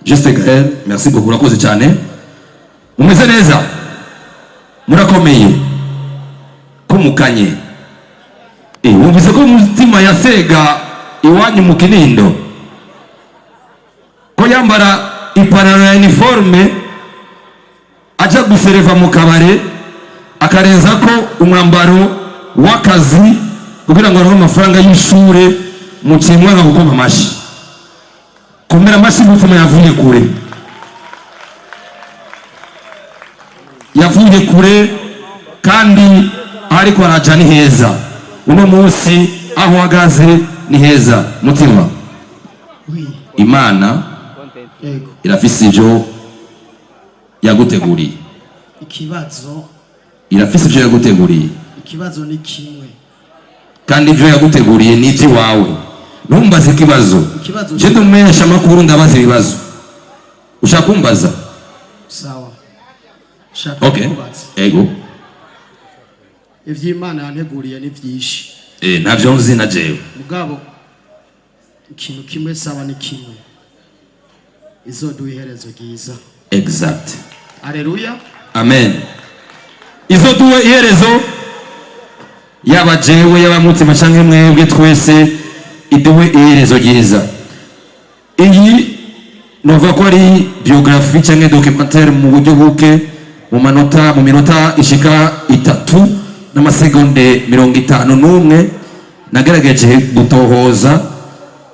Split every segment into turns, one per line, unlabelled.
Juste Gaël, merci beaucoup urakoze cyane. Umeze neza? Murakomeye. Ko mukanye. Wumvise ko mutima yasega iwanyu mu Kinindo. Ko yambara ipantaro ya uniforme aja gusereva mukabare akarenza ko umwambaro w'akazi kugira ngo aronke amafaranga y'ishure mu kimwe nka gukoma amashi. Komera amashi mutima yavuye kure. Yavuye kure kandi ariko araja ni heza. Uno munsi aho hagaze ni heza mutima. Imana irafise ivyo yaguteguriye.
Ikibazo
irafise ivyo yaguteguriye.
Ikibazo ni kimwe.
Kandi ivyo yaguteguriye ni ivyo wawe. Numbaze ikibazo. Je ndumesha makuru ndabaza ibibazo. Ushaka kumbaza?
Sawa.
Okay. Ego.
Ivy'Imana yanteguriye ni vyinshi.
Ntavyo nzi na jewe.
Mugabo ikintu kimwe sawa ni kimwe. Izoduha iherezo ryiza.
Exact.
Haleluya.
Amen. Izoduha iherezo yaba jewe yaba mutima canke mwebwe twese iduhe iherezo ryiza. Iyi nova ko ari biographie canke documentaire mu buryo buke mu minota ishika 3 n'amasegonde 51 nagerageje gutohoza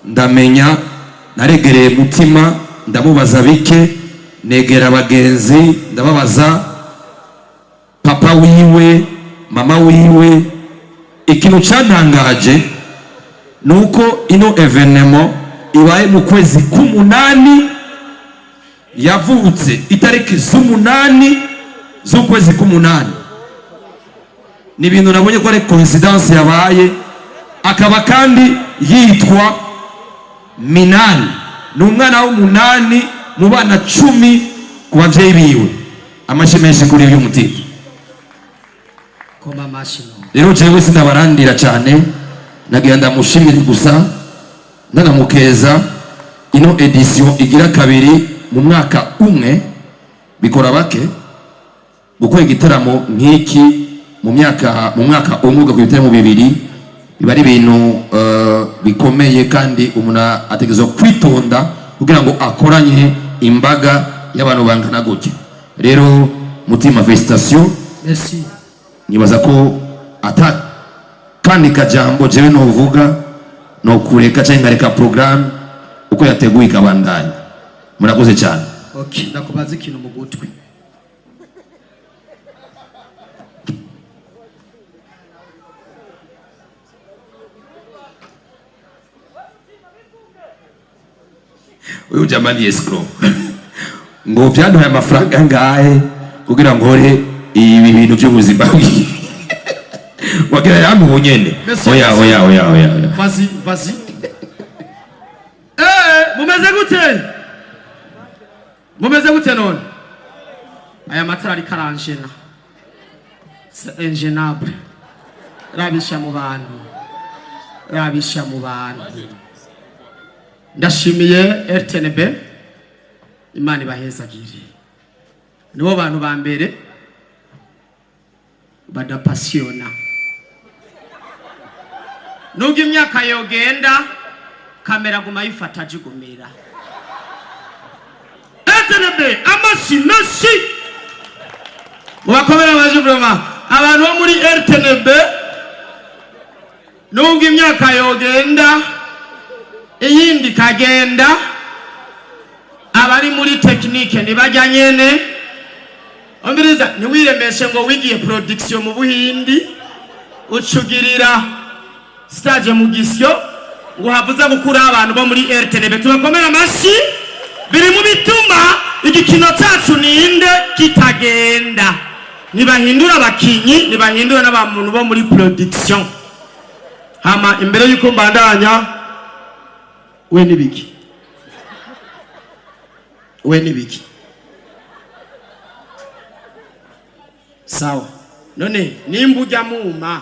ndamenya naregereye mutima ndamubaza bike negera abagenzi ndababaza papa wiwe mama wiwe. Ikintu cantangaje nuko ino evenement ibaye mu kwezi k'umunani yavutse itariki z'umunani z'ukwezi k'umunani. Ni ibintu nabonye ko ari coincidence yabaye. Akaba kandi yitwa Minani, ni umwana w'umunani mu bana 10 ku bavyeyi biwe. Amashi menshi kuri uyu mutima.
Koma mashino.
Rero jewe sindabarandira cyane nagira ndamushimira gusa ndanamukeza ino edition igira kabiri mu mwaka umwe bikora bake gukora igitaramo nk'iki mu mwaka umwe ugakubita mu bibiri biba ari ibintu bikomeye kandi umuntu ategerezwa kwitonda kugira ngo akoranye imbaga y'abantu bangana gutya. Rero mutima felicitation.
Merci.
Nibaza ko ata kandi kajambo jewe no vuga no kureka cyangwa ngareka program uko yateguye kabandanya. Murakoze cyane.
Okay, ndakubaza ikintu mu gutwi.
Uyu jamani escrow. Ngo byanduye amafaranga ngahe kugira ngo hore ibi bintu by'ubuzima bwi. Wagira yangu bunyene. Oya.
Vas-y. Mumeze gute none? Aya matara ari karanjena. C'est ingénable. Rabisha mu bantu. Ndashimiye RTNB. Imana ibahezagire. Nibo bantu ba mbere badapasiona. Nubwo imyaka yogenda kamera guma yifata jigumira. RTNB amasi. Mubakomera baje vraiment. Abantu bo muri RTNB nubwo imyaka yogenda iyindi kagenda abari muri technique nibajya nyene. Ombiriza niwiremeshe ngo wigiye production mu Buhindi ucugirira stage mu Gisyo ngo havuza gukura abantu bo muri RTNB. Tubakomera amasi. Biri mu bituma igikino cyacu ninde kitagenda. Nibahindura abakinyi, nibahindura n'abantu bo muri production. Hama imbere yuko mbandanya we nibiki. Sawa. None nimba ujya muma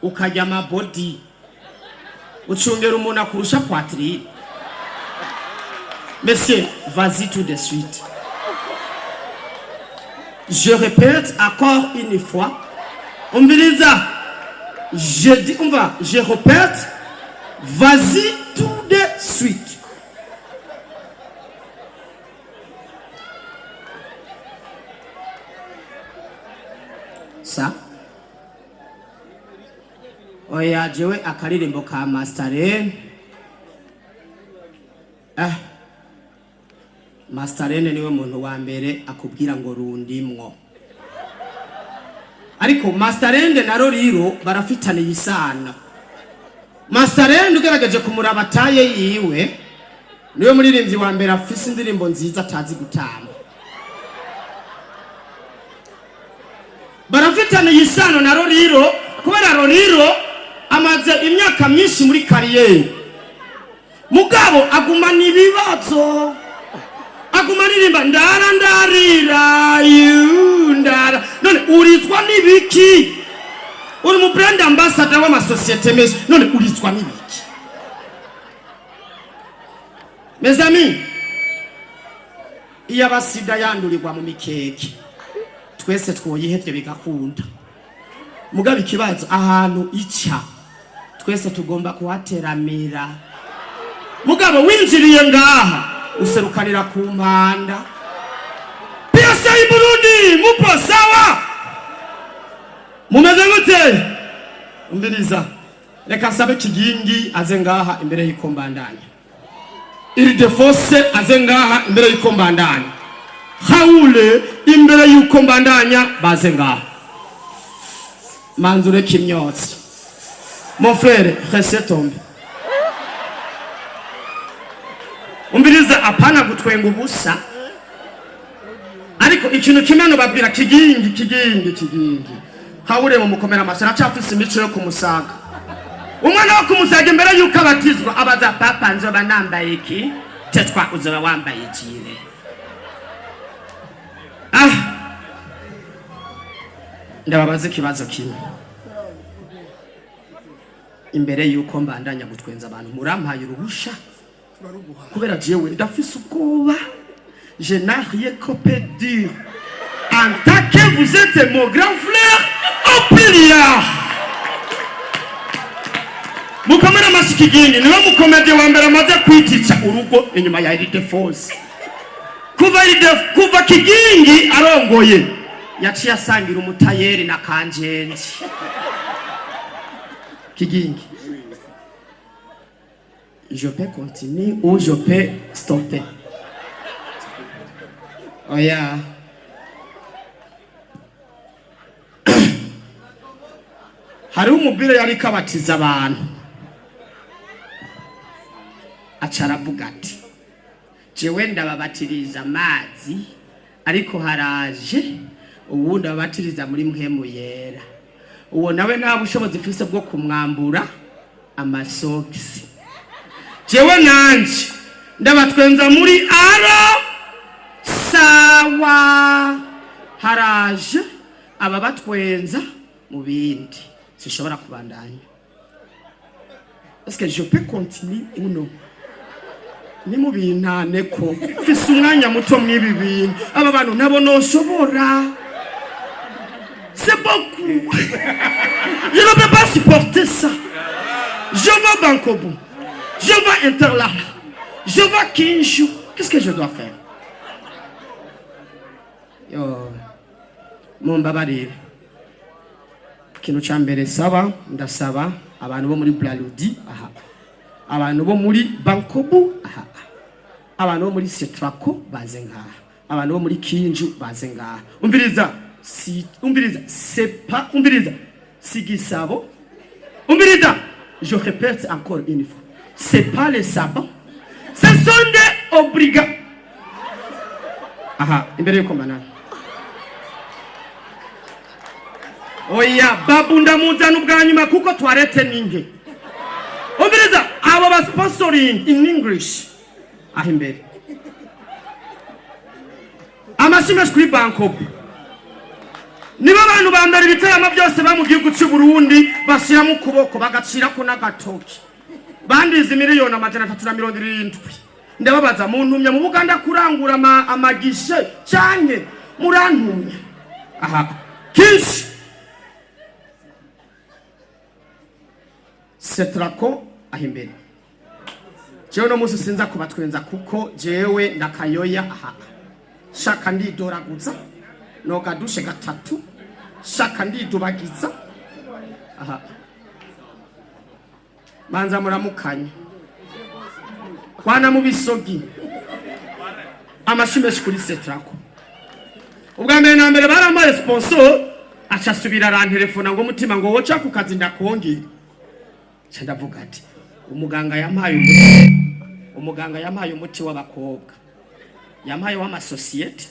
ukajya amabodi ucungera umuntu akurusha kwatiri. Monsieur, vas-y tout de suite. Je répète encore une fois. On me dit ça. Je répète. Vas-y tout de suite. Ça. Oya jewe akaririmbo ka Masterene. Masterene niwe muntu wa mbere akubwira ngo rundimwo. Ariko Masterene na Roriro barafitanye isana. Masterene ugerageje kumuraba taye yiwe niwe muririmbyi wa mbere afise indirimbo nziza atazi gutamba. Barafitanye isano na Roriro kubera Roriro amaze imyaka myinshi muri kariyeri. Mugabo agumana ibibazo. Agumanirimba ndara ndarira yundara. None urizwa nibiki? Uri mu brand ambassador wa société menshi. None urizwa nibiki? Mes amis, iya basida yandurirwa mu mikeke. Twese twoyihevye bigakunda. Mugabo ikibazo ahantu ica. Twese tugomba kuhateramira. Mugabo winjiriye ngaha userukanira ku mpanda. Piasa i Burundi mupo sawa. Mumeze gute? Umbiriza. Reka sabe kigingi aze ngaha imbere y'ikombandanya. Iri defose aze ngaha imbere y'ikombandanya. Haule imbere y'ikombandanya baze ngaha. Manzure kimyotsi. Mon frère, reste tombe. Umbiriza apana gutwenga ubusa. Ariko ikintu kimano babwira kigingi. Haure mu mukomera masana cyafise imico yo kumusaga. Umwana wo kumusaga imbere yuko abatizwa abaza papa nzoba nambaye iki? Tetwa uzoba wambaye jire. Ndababaza ikibazo kimwe. Imbere yuko mbandanya gutwenza abantu murampaye uruhusha. Kubera jewe ndafise ubwoba. Je n'ai rien qu'à dire. En tant que vous êtes mon grand frère, au piliard. Mukamera masikigini niwe mukomede wa mbere amaze kwiticha urugo inyuma ya iri defense. Kuva kigingi arongoye yaciye asangira umutayeri na kanjenji. Kigingi. Je peux continuer ou je peux stopper? Oh yeah. Hari umubire yari kabatiza abantu. Acaravuga ati jewe ndababatiriza amazi ariko haraje ubundi ababatiriza muri mpemu yera. Uwo nawe nta bushobozi ufise bwo kumwambura amasokisi. Jewe nanje ndabatwenza muri aro sawa haraje ababatwenza mu bindi sishobora kubandanya. Est-ce que je peux continuer ou non? Ni mu bintane ko mfise umwanya muto mwibi bintu aba bantu nabo noshobora. C'est beaucoup. Je ne peux pas supporter ça. Je vais Bankobu. Je vais Interla. Je vais Kinju. Qu'est-ce que je dois faire? Yo. Mon babarire. Kino chambere saba, ndasaba abantu bo muri Blaludi, aha. Abantu bo muri Bankobu, aha. Abantu bo muri Setrako bazenga. Abantu bo muri Kinju bazenga. Umviriza c'est pas umviriza sigisabo. Umviriza, je répète encore une fois. C'est pas les sabbats. Ce sont des obligats. Aha, imbere yuko manana. Oya, babunda muzana ubwanyuma kuko twarete ninge. Umviriza, abo ba sponsoring in English. Aha imbere. Amashimwe kuri Bankobu. Niba abantu bambara ibitaramo byose ba mu gihugu cy'u Burundi bashira mu kuboko bagacira ko n'agatoki. Bandize miliyoni 370. ndababaza muntumye mu Buganda kurangura amagishe canke murantumye aha kinshi setrako ahimbere jewe no musi sinza kubatwenza kuko jewe ndakayoya aha shaka ndidoraguza nogadushe gatatu shaka ndidubagiza aha manza muramukanya kwana mu bisogi amashimeshi kuri setrako ubwa mbere na mbere barama sponsor acha subira ran telefona ngo mutima ngo woca ku kazi ndakongera ndavuga ati umuganga yampaye umuti w'abakobwa yampaye wa associate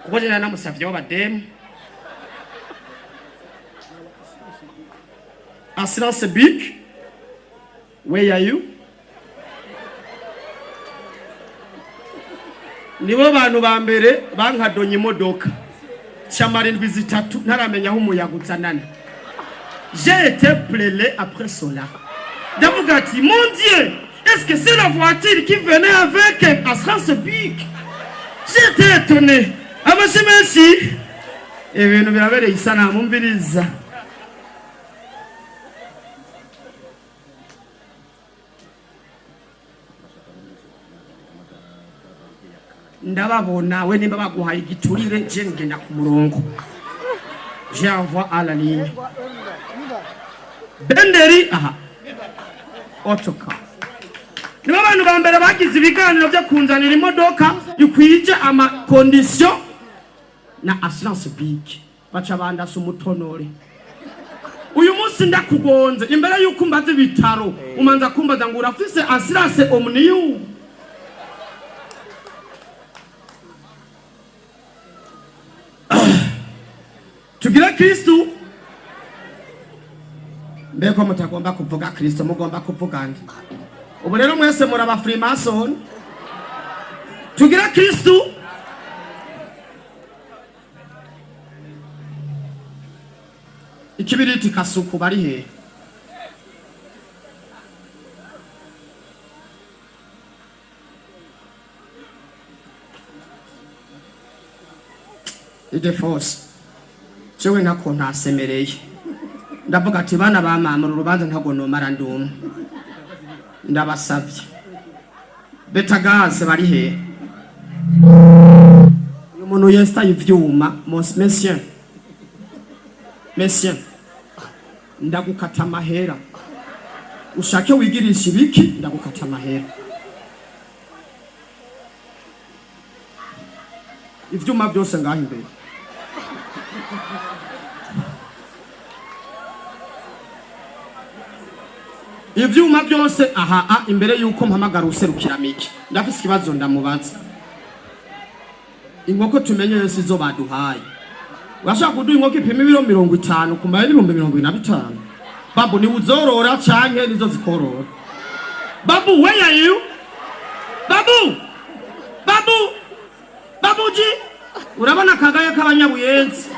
kuko jena namusavye w'abadem assurance big where are you nibo bantu ba mbere bankadonye imodoka chamarindwi zitatu ntaramenya aho umuyaga nana j'ai été prélé après cela d'avoir dit mon Dieu est-ce que c'est la voiture qui venait avec assurance big j'étais étonné merci et bintu birabereye isana mumbiriza ndababona we nimba baguhaye igiturire je ngenda ku murongo j'envoie à la ligne benderi aha otoka nibo abantu ba mbere bagize ibiganiro byo kunzanira imodoka ikwije ama condition na assurance big baca bandasa umutonore uyu munsi ndakugonze imbere yuko mbaze bitaro umanza kumbaza ngo urafise assurance omniu tugira Kristo mbeko mutagomba kuvuga Kristo mugomba kuvuga nde ubu rero mwese muri aba Freemason tugira Kristo ikibiriti kasuku bari he ide force jewe nako ntasemereye ndavuga ati bana ba mama urubanza ntago nomara ndumwe ndabasavye betagaze bari he uyu muntu yesta ivyuma monsieur ndagukata amahera ushake wigirisha ibiki ndagukata amahera ivyuma byose ngaho imbere ivyuma byose aha imbere yuko mpamagara userukira miki ndafise ikibazo ndamubaza inkoko tumenye yose izo baduhaye washaka kuduha inkoko ipima ibiro 50 kumbaye n'ibihumbi 25 babu ni uzorora canke nizo zikorora babu where are you babuji urabona kagaye k'abanyabuyenzi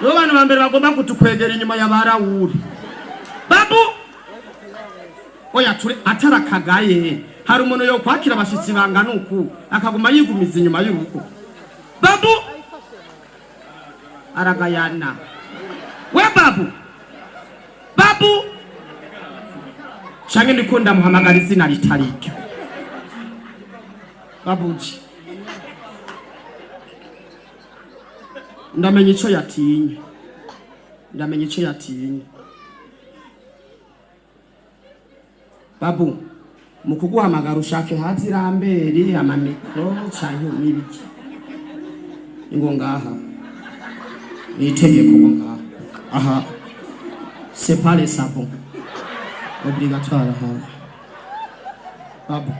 no bantu bambere bagomba kutukwegera inyuma ya barawuri babu oya ture atara kagaye hari umuntu yo kwakira abashitsi bangana uku akaguma yigumiza inyuma y'urugo babu aragayana we babu canke ndiko ndamuhamagara izina ritarike babuji ndamenye ico yatinye babu mukuguhamagara ushake hazi ramberi amamikro canke n'ibiki ingo ngaha nitegeko ngo ngaha aha c'est pas les savons obligatoire aha babu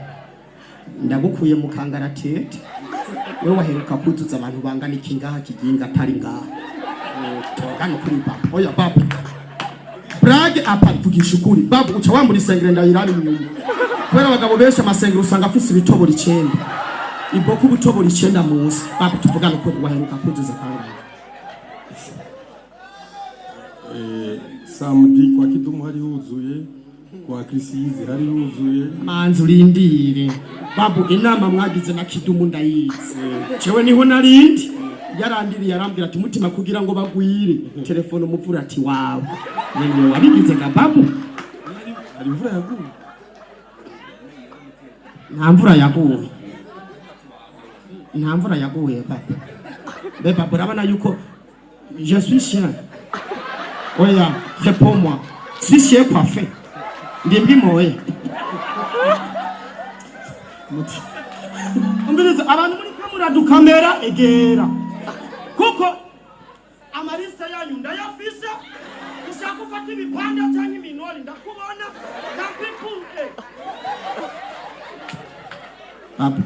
ndagukuye mu kangaratete we waheruka kutuza abantu bangana iki ngaha kiginga atari ngaha togano kuri babu oya babu brage apa vugisha ukuri babu uca wambura isengere ndayirari inyuma kubera abagabo benshi amasengero usanga afise ibitobora 9 iboko ubutobora 9 munsi babu tuvugana uko waheruka kutuza kangahe
samedi kwa kidumu hari huzuye kwa Krisize hari yuzuye
manzi urindire babu inama mwagize na kidumu ndayizi cewe niho narindi yarandiriye arambwira ati mutima kugira ngo bagwire telefone umuvura ati wawe nene wabigize ga babu
hari imvura yaguye
nta mvura yaguye nta mvura yaguye babu be babu urabona yuko je suis chien oya réponds-moi si chien coiffé ndimbi moye umbiriza abantu muri kamera dukamera egera kuko amarista yanyu ndayafise ushaka ufata ibipande cyangwa iminori ndakubona ndakwipunge abu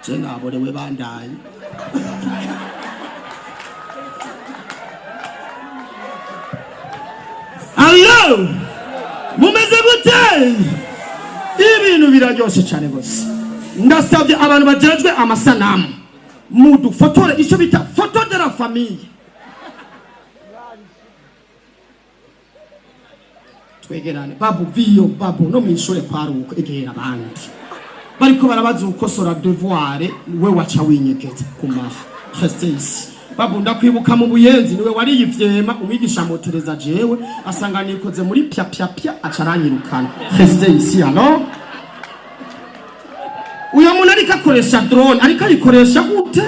tena aborewe bandaye Allo mumeze gute ibintu biraryoshe cyane bose ndasabye abantu bajejwe amasanamu mudu fotore icyo bita photo de la famille twegerane babu biyo babu no mwishore kwaruko egera abandi bariko barabaza ukosora devoir we waca winyegeza kumaha reste babu ndakwibuka mu buyenzi niwe wari yivyema umwigisha motereza jewe asanga nikoze muri pya pya pya acaranyirukana reste ici alors uyo muntu ariko akoresha drone ariko ayikoresha gute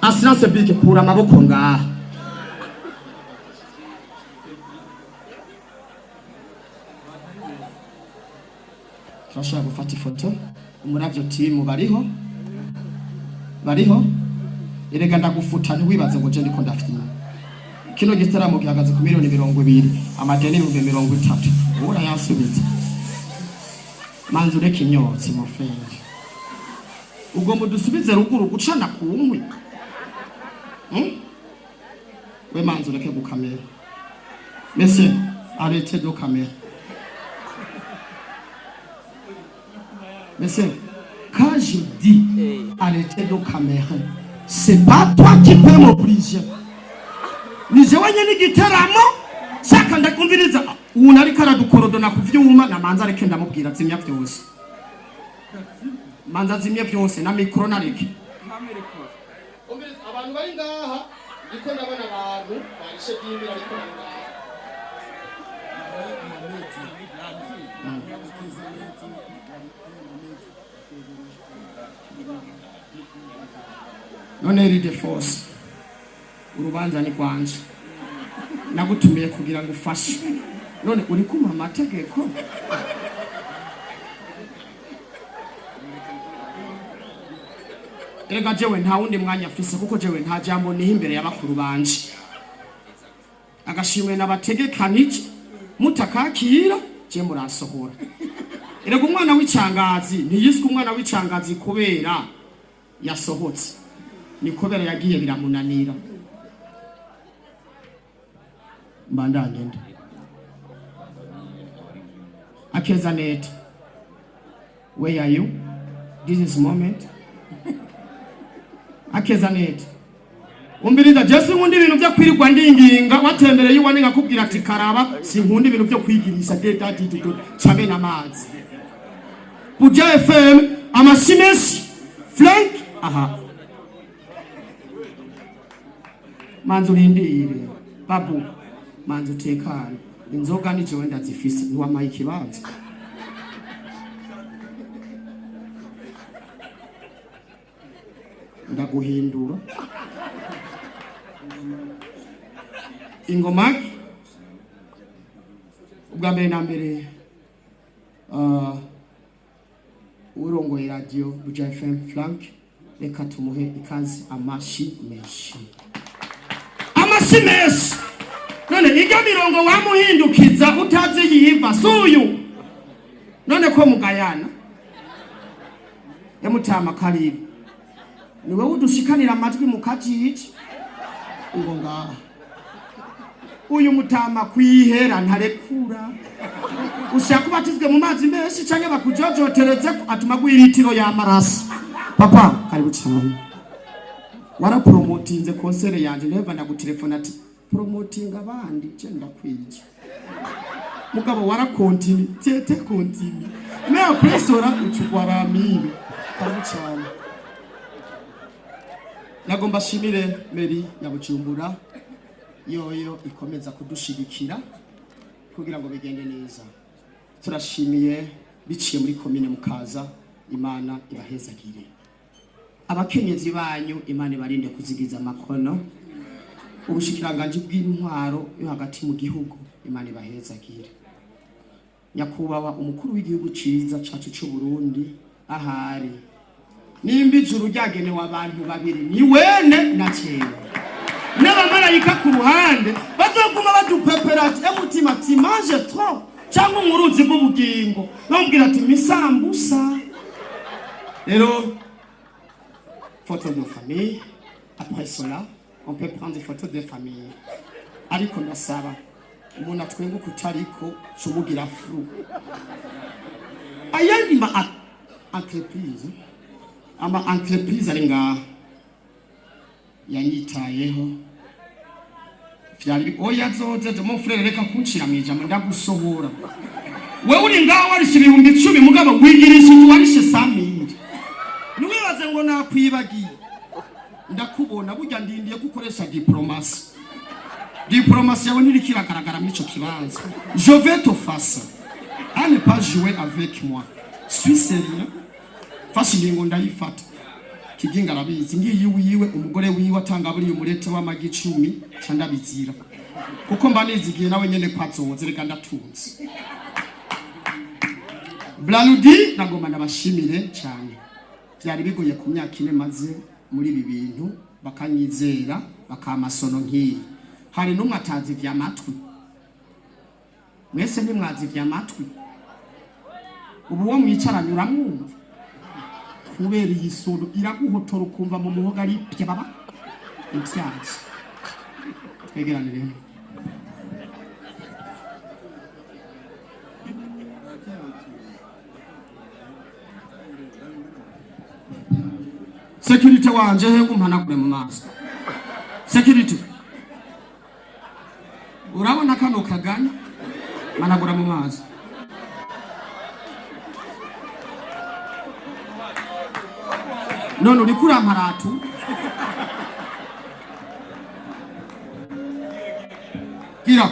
assurance big kura amaboko ngaha turashaka gufata ifoto umuravyo team bariho erega ndagufuta ntiwibaze ngo je ndiko ndafite kino gitaramo gihagaze ku miliyoni 20 amadeni 30 ura yasubiza manzi ureke inyotsi mufenge ugomba dusubize ruguru gucana ku nkwi we manzi ureke gukamera monsieur arrêtez de caméra monsieur quand je dis arrêtez de caméra c'est pas toi qui peux m'obliger nije wanyene gitaramo saka ndakumviriza umuntu ariko aradukorodona ku vyuma na manza areke ndamubwira zimya vyose manza zimya vyose na mikro nareke abantu bari ngaha iko ndabona abantu barishe byimbira ariko none ri de force urubanza ni kwanje nagutumiye kugira ngo ufashe none uri kuma amategeko erega jewe nta wundi mwanya afise kuko jewe nta jambo niho imbere y'abakuru banje agashimwe n'abategekanije mutakakira je murasohora erega umwana w'icangazi ntiyiswe umwana w'icangazi kubera yasohotse ni kubera yagiye biramunanira mbandagenda akeza net where are you this is moment akeza net umbiriza Jesse ngundi ibintu byo kwirirwa ndinginga watembereye yuwane ngakubwira ati karaba sinkunda ibintu byo kwigirisha dedadiddo chabe namazi Buja FM amasimeshi flank aha manzi urindire babu manzi utekane inzoga ni jewe ndazifise ntiwamaye ikibanza ndaguhindura ingomaki ubwa mbere na mbere urongoye radio Buja FM flank reka tumuhe ikazi amashi menshi none iga mirongo wamuhindukiza utazi yiva suyu none ko mugayana yamutama karibu niwe udushikanira amajwi mukajiji ngo ngaha uyu mutama kwihera ntarekura ushaka kubatizwe mu mazi menshi canke bakujojotereze atuma gwiritiro y'amaraso papa karibu cyane warapromotinze concert yanje neva ndagutelefona ati promoting abandi je ndakwije mugabo wara continue tete continue mais après sora uchukwara mimi karibu cyane nagomba shimire Meri ya Bujumbura yoyo ikomeza kudushigikira kugira ngo bigende neza turashimiye biciye muri komine mukaza Imana ibahezagire abakenyezi banyu Imana ibarinde kuzigiza amakono ubushikiranganje bw'intwaro yo hagati mu gihugu Imana ibahezagire nyakubawa umukuru w'igihugu ciza cacu cy'u Burundi ahari nimba ijuru ryagenewe abantu babiri ni wene na jewe n'abamarayika ku ruhande bazoguma badupeperati mutima timaje trop cyangwa umuruzi bw'ubugingo bambwira ati misambusa rero photo de famille après cela on peut prendre des photos de famille ariko ndasaba umuntu atwenguka utariko cumugira fru ayandi ma entreprise ama entreprise ari ngaha yanyitayeho vyari oya zoze mon frère reka kuncira mwijambo ndagusohora wewe uri ngaho warishe ibihumbi 10 mugabo wigirishije warishe 100,000 niwibaze ngo nakwibagiye ndakubona burya ndindiye gukoresha diplomasi yawe ntirikiragaragara muri ico kibanza je vais te face à ne pas jouer avec moi suis sérieux fashi ningo ndayifata kiginga arabizi ngiyi wiwe umugore wiwe atanga buri umurete w'amagi 10 candabizira kuko mba nizigiye nawe nyene kwazoze reka ndatunze Blanudi nagoma ndabashimire cyane byari bigoye ku myaka ine maze muri ibi bintu bakanyizera bakamasono nkiyi hari numwe atazi vya matwi mwese nimwazi vya matwi ubu wo mwicaranye uramwumva kubera iyi solo iraguhotora ukumva mu muhoga ari pye baba intyazi twegerane rero security wanje he kumpanagure mu maso security urabona kano kagani managura mu maso none uri kuri amaratu gira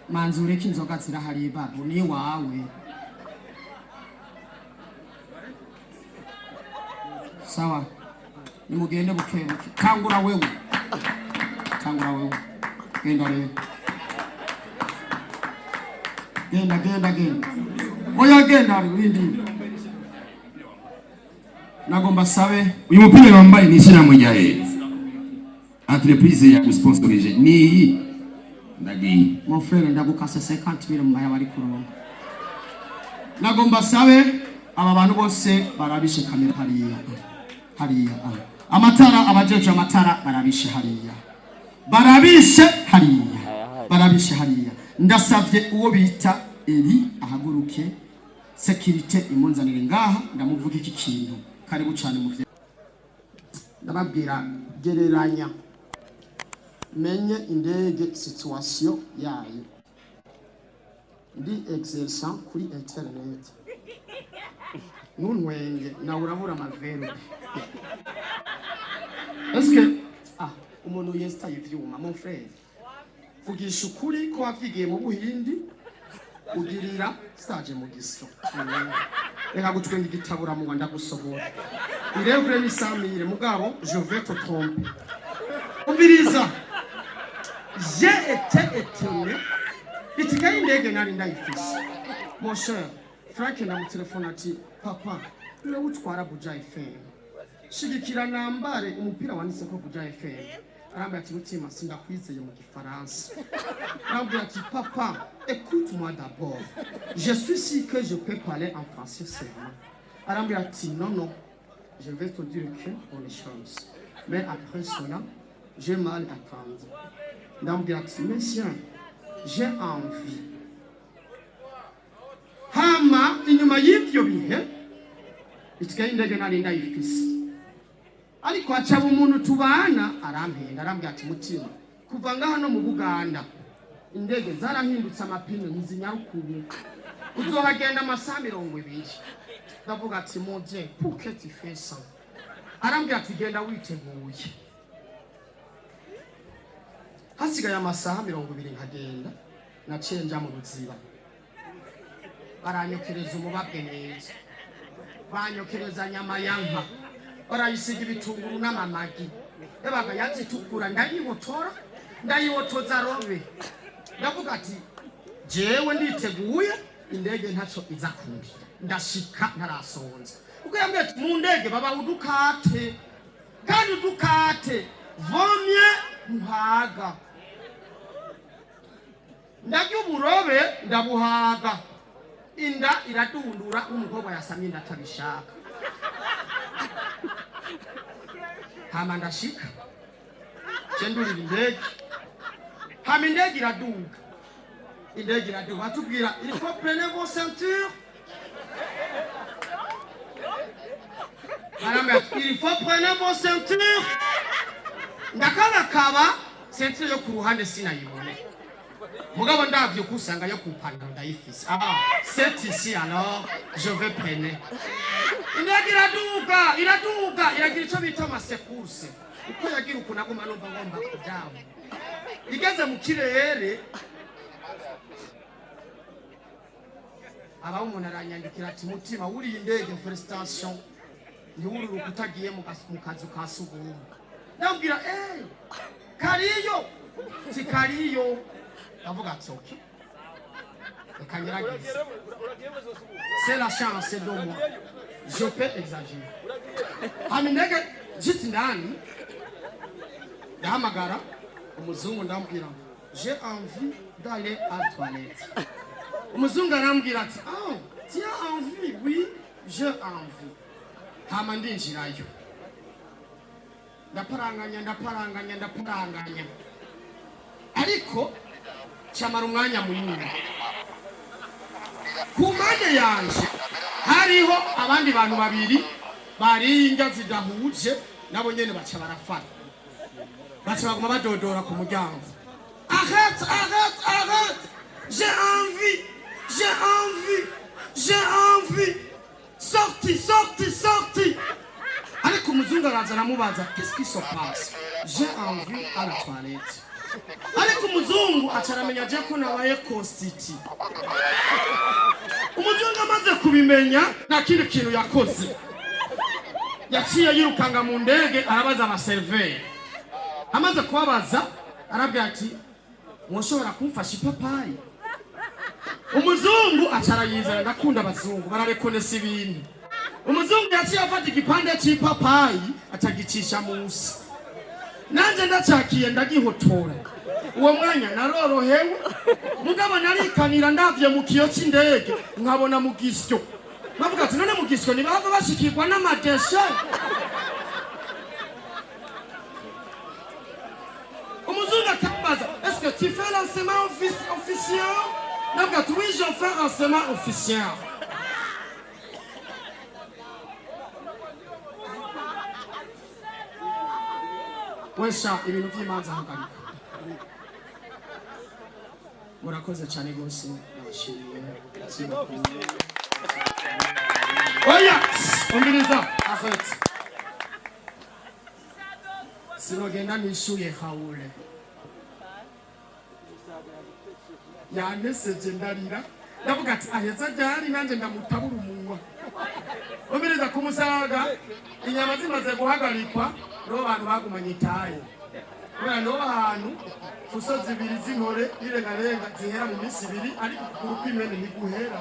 manzure kinzoga zirahari babu ni wawe sawa nimugende bukebuke kangura wewe genda rero genda oya genda rindi nagomba sabe
uyu mupira wambaye ni shira mujyaye entreprise ya sponsorije ni ndagi
mon frère ndagukase 50,000 mbaya bari kuronka nagomba sabe aba bantu bose barabishe kamera hariya amatara abajeje amatara barabishe hariya ndasavye uwo bita Eli ahaguruke security imunzanire ngaha ndamuvuga iki kintu karibu cyane mu ndababwira gereranya menye indege situation yayo ndi exercent kuri internet nunwenge na urabura amavero est-ce que umuntu yesta ivyuma mon frère vugisha ukuri ko wafigiye mu Buhindi ugirira stage mu gisyo reka gutwenga igitabura mu Rwanda gusohora irevre ni samire mugabo je vais te tromper ubiriza j'ai été étonné itigaye indege nari ndayifise mon cher Frank na mu telefone ati papa ule utwara Buja FM shigikira nambare umupira wanditse ko Buja FM arambye ati mutima sindakwizeye mu gifaransa arambye ati papa écoute-moi d'abord je suis sûr que je peux parler en français seulement arambye ati non je vais te dire que on est chance mais après cela j'ai mal à prendre arambye ati monsieur j'ai envie hama inyuma y'ivyo bihe itikaye indege nari ndayifise ariko hacaba umuntu tubana arampenda arambwira ati mutima kuva ngaha no mu Buganda indege zarahindutse amapine ntizinyarukuye uzohagenda amasaha 20 ndavuga ati moje puketi fesa arambwira ati genda witeguye hasigaye amasaha 20 nkagenda naciye nja mu Ruziba baranyokereza umubabwe neza banyokereza nyama yanka barayisiga ibitunguru n'amamagi ebaga yazitukura ndayihotoza robe ndavuga ati jewe nditeguye indege ntaco iza kumbira ndashika ntarasonza uko yambwiye ati mu ndege baba udukate kandi udukate vomye muhaga ndarya uburobe ndabuhaga inda iradundura umukobwa yasamye ndatabishaka hama ndashika cendurira indege hama indege iraduga batubwira il faut prendre vos ceintures il faut prendre vos ceintures ndakabakaba ceinture yo ku ruhande sinayibone mugabo ndavyo kusanga yo kupanda ndayifise c'est ici alors je vais prendre indege iraduga iragira ico bita amasekurse uko yagira ukunaguma numva ngomba kujaho igeze mu kirere aba umuntu aranyandikira ati mutima wuri indege felicitation ni wuri rukutagiye mu kazu ka sugumu ndabwira kariyo tikariyo ndavuga ati okay ekanyiragize c'est la chance de moi je peux exagérer hamindege jiti ndani ndahamagara umuzungu ndambwira j'ai envie d'aller à la toilette umuzungu arambwira ati tu as envie oui j'ai envie hama ndinjirayo ndaparanganya ariko cyamara umwanya munini ku mpande yanje hariho abandi bantu babiri bari inga zidahuje nabo nyene baca barafana baca baguma badodora ku muryango arrête j'ai envie sorti ariko umuzungu araza aramubaza qu'est-ce qui se passe j'ai envie à la toilette ariko umuzungu acaramenya je ko nabaye constiti umuzungu amaze kubimenya nta kindi kintu yakoze yaciye yirukanga mu ndege arabaza abaserveri amaze kubabaza arabwira ati mwoshobora kumfasha ipapayi umuzungu acarayizana ndakunda abazungu bararekonesa ibintu umuzungu yaciye afata igipande cy'ipapayi atagicisha munsi nanje ndacakiye ndagihotora uwo mwanya narorohewe mugabo narikanira ndavye mu kiyo c'indege nkabona mu gisyo navuga ati none mu gisyo nibava bashikirwa n'amadeshe umuzungu akambaza est-ce que tu fais l'enseignement officiel navuga ati oui je fais l'enseignement officiel wesha ibintu by'imanza hagarika murakoze cyane gose nabashimiye oya umbiriza afete sinogenda nishuye haule yaneseje ndarira ndavuga ati aheza ryari nanje ndamutabura umunwa umbiriza kumusaga inyama zimaze guhagarikwa no bantu bagumanye itaye kubera no bantu fuso zibiri z'intore irengarenga zihera mu minsi ibiri ariko kuguru kw'imene ntiguhera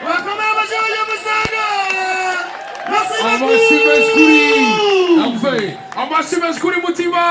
bakomeye abajeje musaga
amashimwe skuri mutima